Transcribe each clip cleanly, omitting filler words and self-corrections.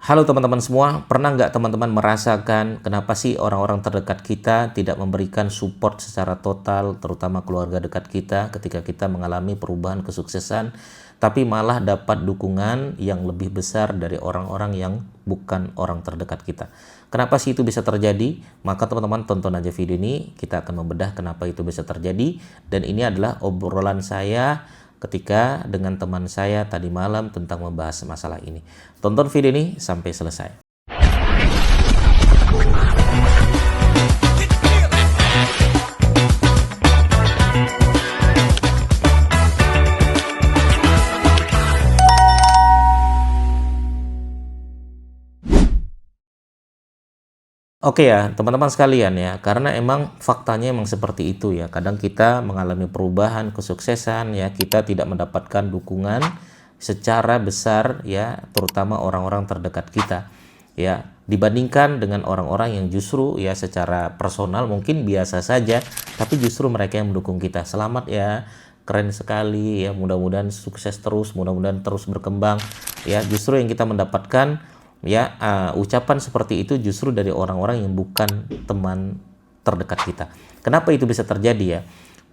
Halo teman-teman semua, pernah nggak teman-teman merasakan kenapa sih orang-orang terdekat kita tidak memberikan support secara total, terutama keluarga dekat kita ketika kita mengalami perubahan kesuksesan, tapi malah dapat dukungan yang lebih besar dari orang-orang yang bukan orang terdekat kita. Kenapa sih itu bisa terjadi? Maka teman-teman tonton aja video ini, kita akan membedah kenapa itu bisa terjadi, dan ini adalah obrolan saya ketika dengan teman saya tadi malam tentang membahas masalah ini. Tonton video ini sampai selesai. Oke ya, teman-teman sekalian ya, karena emang faktanya emang seperti itu ya. Kadang kita mengalami perubahan, kesuksesan ya, kita tidak mendapatkan dukungan secara besar ya, terutama orang-orang terdekat kita ya, dibandingkan dengan orang-orang yang justru ya secara personal mungkin biasa saja, tapi justru mereka yang mendukung kita. Selamat ya, keren sekali ya, mudah-mudahan sukses terus, mudah-mudahan terus berkembang ya. Justru yang kita mendapatkan ya ucapan seperti itu justru dari orang-orang yang bukan teman terdekat kita. Kenapa itu bisa terjadi ya?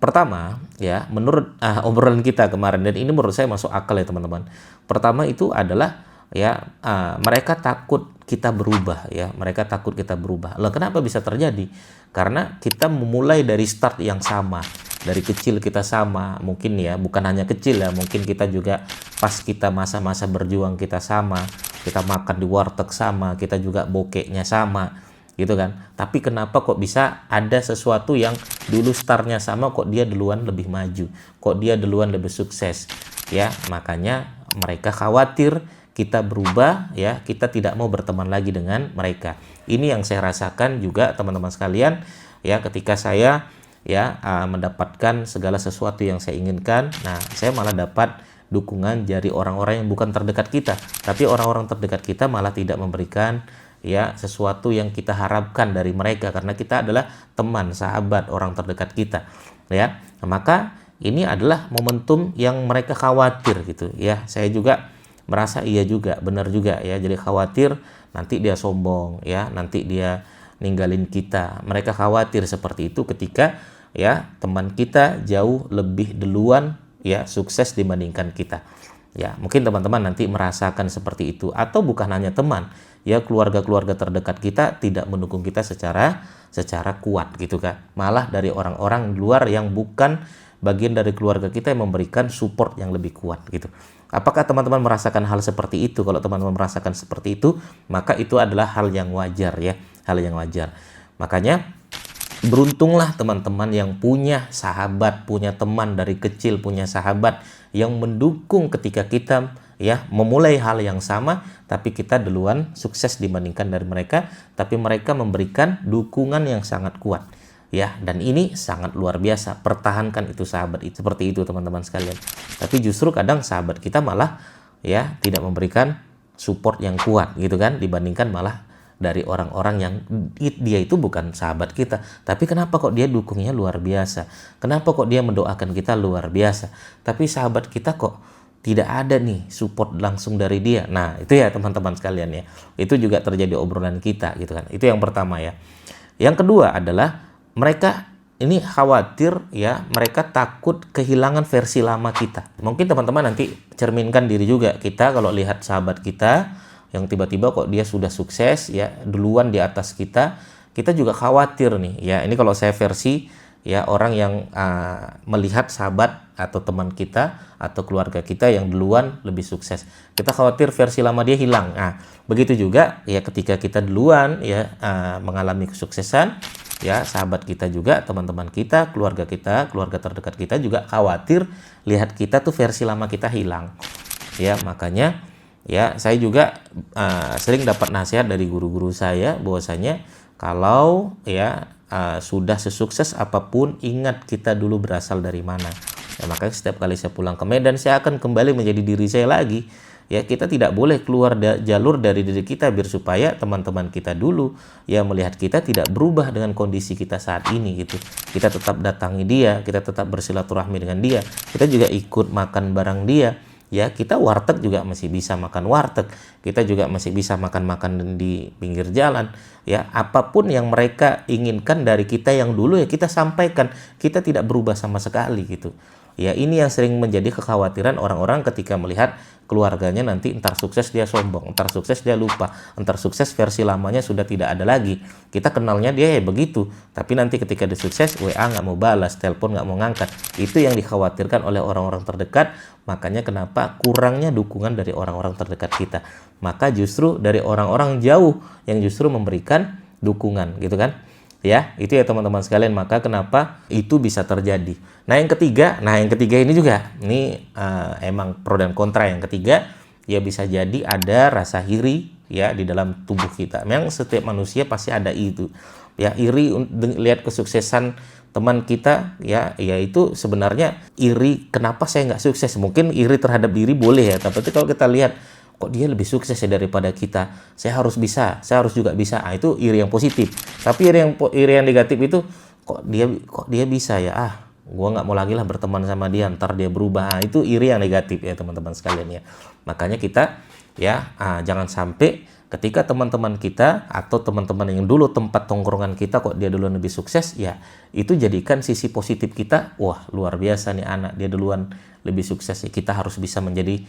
Pertama ya, menurut obrolan kita kemarin, dan ini menurut saya masuk akal ya teman-teman. Pertama itu adalah ya mereka takut kita berubah ya, mereka takut kita berubah. Lah kenapa bisa terjadi? Karena kita memulai dari start yang sama, dari kecil kita sama, mungkin ya, bukan hanya kecil ya, mungkin kita juga pas kita masa-masa berjuang kita sama, kita makan di warteg sama, kita juga bokeknya sama gitu kan. Tapi kenapa kok bisa ada sesuatu yang dulu startnya sama, kok dia duluan lebih maju, kok dia duluan lebih sukses ya. Makanya mereka khawatir kita berubah ya, kita tidak mau berteman lagi dengan mereka. Ini yang saya rasakan juga teman-teman sekalian ya, ketika saya ya mendapatkan segala sesuatu yang saya inginkan. Nah, saya malah dapat dukungan dari orang-orang yang bukan terdekat kita, tapi orang-orang terdekat kita malah tidak memberikan ya sesuatu yang kita harapkan dari mereka, karena kita adalah teman, sahabat, orang terdekat kita ya. Nah, maka ini adalah momentum yang mereka khawatir gitu ya. Saya juga merasa iya juga, benar juga ya. Jadi khawatir nanti dia sombong ya, nanti dia ninggalin kita. Mereka khawatir seperti itu ketika ya teman kita jauh lebih duluan ya sukses dibandingkan kita. Ya, mungkin teman-teman nanti merasakan seperti itu, atau bukan hanya teman, ya keluarga-keluarga terdekat kita tidak mendukung kita secara kuat gitu kan. Malah dari orang-orang luar yang bukan bagian dari keluarga kita yang memberikan support yang lebih kuat gitu. Apakah teman-teman merasakan hal seperti itu? Kalau teman-teman merasakan seperti itu, maka itu adalah hal yang wajar ya, hal yang wajar. Makanya beruntunglah teman-teman yang punya sahabat, punya teman dari kecil, punya sahabat yang mendukung ketika kita ya memulai hal yang sama, tapi kita duluan sukses dibandingkan dari mereka, tapi mereka memberikan dukungan yang sangat kuat ya. Dan ini sangat luar biasa. Pertahankan itu sahabat itu, seperti itu teman-teman sekalian. Tapi justru kadang sahabat kita malah ya tidak memberikan support yang kuat gitu kan, dibandingkan malah dari orang-orang yang dia itu bukan sahabat kita, tapi kenapa kok dia dukungnya luar biasa, kenapa kok dia mendoakan kita luar biasa, tapi sahabat kita kok tidak ada nih support langsung dari dia. Nah itu ya teman-teman sekalian ya, itu juga terjadi obrolan kita gitu kan. Itu yang pertama ya. Yang kedua adalah mereka ini khawatir ya, mereka takut kehilangan versi lama kita. Mungkin teman-teman nanti cerminkan diri juga, kita kalau lihat sahabat kita yang tiba-tiba kok dia sudah sukses ya duluan di atas kita, kita juga khawatir nih ya. Ini kalau saya versi ya, orang yang melihat sahabat atau teman kita atau keluarga kita yang duluan lebih sukses, kita khawatir versi lama dia hilang. Nah begitu juga ya, ketika kita duluan ya mengalami kesuksesan ya, sahabat kita juga, teman-teman kita, keluarga terdekat kita juga khawatir lihat kita tuh versi lama kita hilang ya. Makanya ya saya juga sering dapat nasihat dari guru-guru saya bahwasanya kalau ya sudah sesukses apapun, ingat kita dulu berasal dari mana. Ya, makanya setiap kali saya pulang ke Medan, saya akan kembali menjadi diri saya lagi. Ya, kita tidak boleh keluar jalur dari diri kita biar supaya teman-teman kita dulu ya melihat kita tidak berubah dengan kondisi kita saat ini gitu. Kita tetap datangi dia, kita tetap bersilaturahmi dengan dia, kita juga ikut makan bareng dia. ya kita warteg juga masih bisa makan warteg, kita juga masih bisa makan-makan di pinggir jalan, ya apapun yang mereka inginkan dari kita yang dulu ya kita sampaikan, kita tidak berubah sama sekali gitu. Ya ini yang sering menjadi kekhawatiran orang-orang ketika melihat keluarganya nanti entar sukses dia sombong, entar sukses dia lupa, entar sukses versi lamanya sudah tidak ada lagi. Kita kenalnya dia ya begitu, tapi nanti ketika dia sukses WA nggak mau balas, telepon nggak mau ngangkat. Itu yang dikhawatirkan oleh orang-orang terdekat, makanya kenapa kurangnya dukungan dari orang-orang terdekat kita. Maka justru dari orang-orang jauh yang justru memberikan dukungan gitu kan. Ya, itu ya teman-teman sekalian, maka kenapa itu bisa terjadi. Nah, yang ketiga ini juga, ini emang pro dan kontra. Yang ketiga, ya bisa jadi ada rasa iri ya di dalam tubuh kita. Memang setiap manusia pasti ada itu. Ya, iri lihat kesuksesan teman kita, ya itu sebenarnya iri kenapa saya nggak sukses. Mungkin iri terhadap diri boleh ya, tapi kalau kita lihat kok dia lebih sukses ya daripada kita, saya harus bisa, saya harus juga bisa. Nah, itu iri yang positif. Tapi iri yang negatif itu kok dia bisa ya, gua nggak mau lagi lah berteman sama dia, ntar dia berubah. Nah, itu iri yang negatif ya teman-teman sekalian ya. Makanya kita ya jangan sampai ketika teman-teman kita atau teman-teman yang dulu tempat tongkrongan kita kok dia duluan lebih sukses, ya itu jadikan sisi positif kita. Wah, luar biasa nih anak, dia duluan lebih sukses ya, kita harus bisa menjadi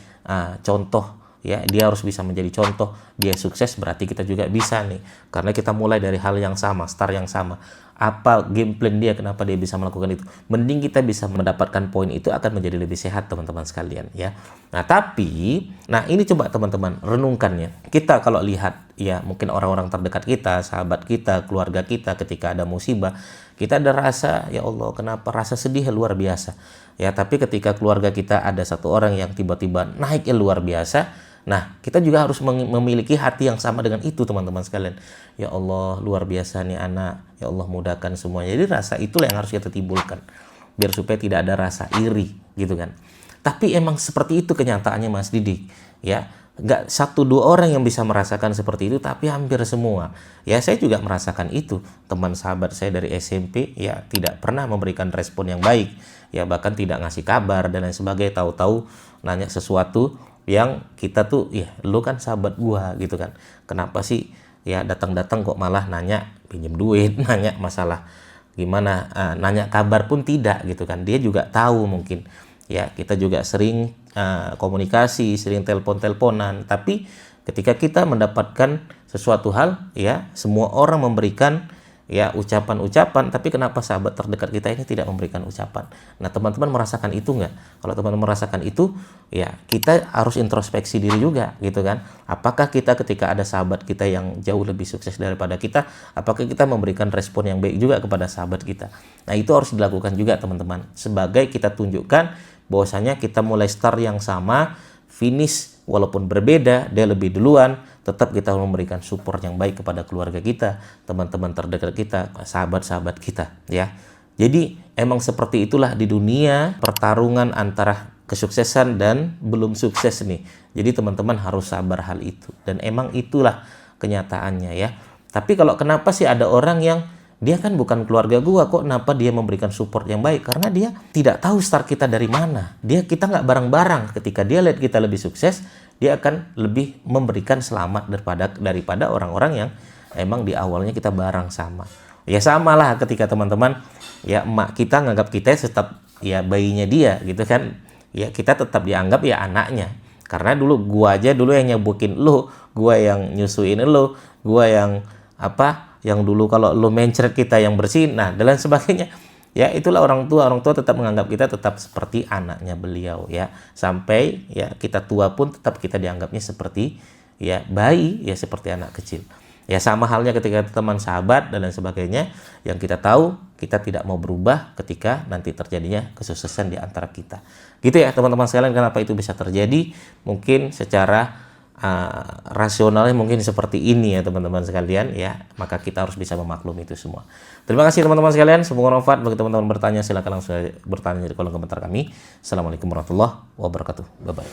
contoh. Ya, dia harus bisa menjadi contoh, dia sukses berarti kita juga bisa nih, karena kita mulai dari hal yang sama, start yang sama. Apa game plan dia, kenapa dia bisa melakukan itu, mending kita bisa mendapatkan poin itu akan menjadi lebih sehat teman-teman sekalian ya. Nah tapi, ini coba teman-teman renungkan ya, kita kalau lihat ya mungkin orang-orang terdekat kita, sahabat kita, keluarga kita, ketika ada musibah kita ada rasa, ya Allah kenapa, rasa sedih luar biasa ya. Tapi ketika keluarga kita ada satu orang yang tiba-tiba naiknya luar biasa, nah, kita juga harus memiliki hati yang sama dengan itu teman-teman sekalian. Ya Allah, luar biasa nih anak. Ya Allah, mudahkan semuanya. Jadi rasa itulah yang harus kita timbulkan. Biar supaya tidak ada rasa iri gitu kan. Tapi emang seperti itu kenyataannya Mas Didik. Ya, nggak 1-2 orang yang bisa merasakan seperti itu, tapi hampir semua. Ya, saya juga merasakan itu. Teman sahabat saya dari SMP ya tidak pernah memberikan respon yang baik. Ya, bahkan tidak ngasih kabar dan lain sebagainya. Tahu-tahu nanya sesuatu yang kita tuh, ya lu kan sahabat gua gitu kan, kenapa sih ya datang-datang kok malah nanya pinjem duit, nanya masalah gimana, nanya kabar pun tidak gitu kan. Dia juga tahu mungkin ya kita juga sering komunikasi, sering telepon-teleponan, tapi ketika kita mendapatkan sesuatu hal ya semua orang memberikan ya ucapan-ucapan, tapi kenapa sahabat terdekat kita ini tidak memberikan ucapan. Nah teman-teman merasakan itu nggak? Kalau teman-teman merasakan itu, ya kita harus introspeksi diri juga gitu kan. Apakah kita ketika ada sahabat kita yang jauh lebih sukses daripada kita, apakah kita memberikan respon yang baik juga kepada sahabat kita? Nah itu harus dilakukan juga teman-teman, sebagai kita tunjukkan bahwasanya kita mulai start yang sama, finish walaupun berbeda, dia lebih duluan, tetap kita memberikan support yang baik kepada keluarga kita, teman-teman terdekat kita, sahabat-sahabat kita ya. Jadi emang seperti itulah di dunia pertarungan antara kesuksesan dan belum sukses nih. Jadi teman-teman harus sabar hal itu, dan emang itulah kenyataannya ya. Tapi kalau kenapa sih ada orang yang dia kan bukan keluarga gua, kok kenapa dia memberikan support yang baik? Karena dia tidak tahu start kita dari mana. Kita nggak bareng-bareng. Ketika dia lihat kita lebih sukses, dia akan lebih memberikan selamat daripada orang-orang yang emang di awalnya kita bareng sama. Ya sama lah ketika teman-teman, ya emak kita nganggap kita tetap ya bayinya dia gitu kan. Ya kita tetap dianggap ya anaknya. Karena dulu gua aja dulu yang nyebukin lu, gua yang nyusuin lu, gua yang yang dulu kalau lu mencret kita yang bersihin, nah dan lain sebagainya. Ya itulah orang tua tetap menganggap kita tetap seperti anaknya beliau ya, sampai ya kita tua pun tetap kita dianggapnya seperti ya bayi, ya seperti anak kecil. Ya sama halnya ketika teman, sahabat dan lain sebagainya, yang kita tahu kita tidak mau berubah ketika nanti terjadinya kesuksesan di antara kita. Gitu ya teman-teman sekalian, kenapa itu bisa terjadi? Mungkin secara rasionalnya mungkin seperti ini ya teman-teman sekalian ya, maka kita harus bisa memaklumi itu semua. Terima kasih teman-teman sekalian, semoga bermanfaat. Bagi teman-teman bertanya silakan langsung bertanya di kolom komentar kami. Assalamualaikum warahmatullahi wabarakatuh. Bye bye.